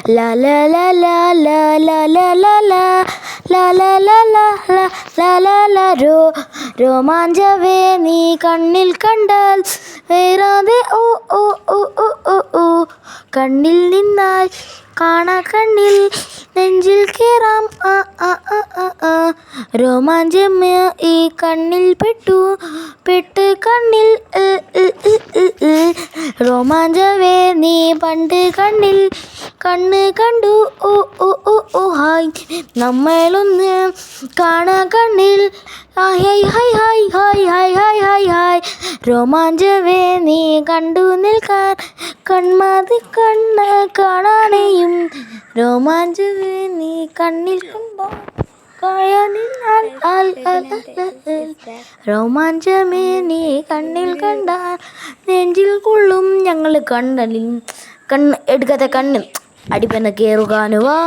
ലാ ലാ ലാ ലാ ലാ ലാ ലാ ലാ ലാ ലാ ലാ ലാ ലാ ലാ ലാ ലാ രോമാഞ്ചവേ നീ കണ്ണിൽ കണ്ടാൽ വേറാതെ ഓ ഓ ഓ ഓ ഓ ഓ കണ്ണിൽ നിന്നാൽ കാണാ കണ്ണിൽ നെഞ്ചിൽ കേറാം ആ ആ ആ ആ ആ രോമാഞ്ചം ഈ കണ്ണിൽ പെട്ട് കണ്ണിൽ രോമാഞ്ചവേ നീ പണ്ട് കണ്ണ് കണ്ടു ഓ ഓ ഓ ഓ ഹായ് നമ്മളൊന്ന് കാണാ കണ്ണിൽ ഹായ് ഹായ് ഹായ് ഹായ് ഹായ് ഹായ് ഹായ് ഹായ് രോമാഞ്ചവേ നീ കണ്ടു നിൽക്കാൻ കൺമതി കണ്ണ് കാണാനെയും രോമാഞ്ചവേ നീ കണ്ണിൽ കണ്ടോ രോമാഞ്ചമേ നീ കണ്ണിൽ കണ്ടാൽ നെഞ്ചിൽ കൊള്ളും ഞങ്ങൾ കണ്ണ് എടുക്കാത്ത കണ്ണ് അടിപ്പന്ന കേറുകാനുവാ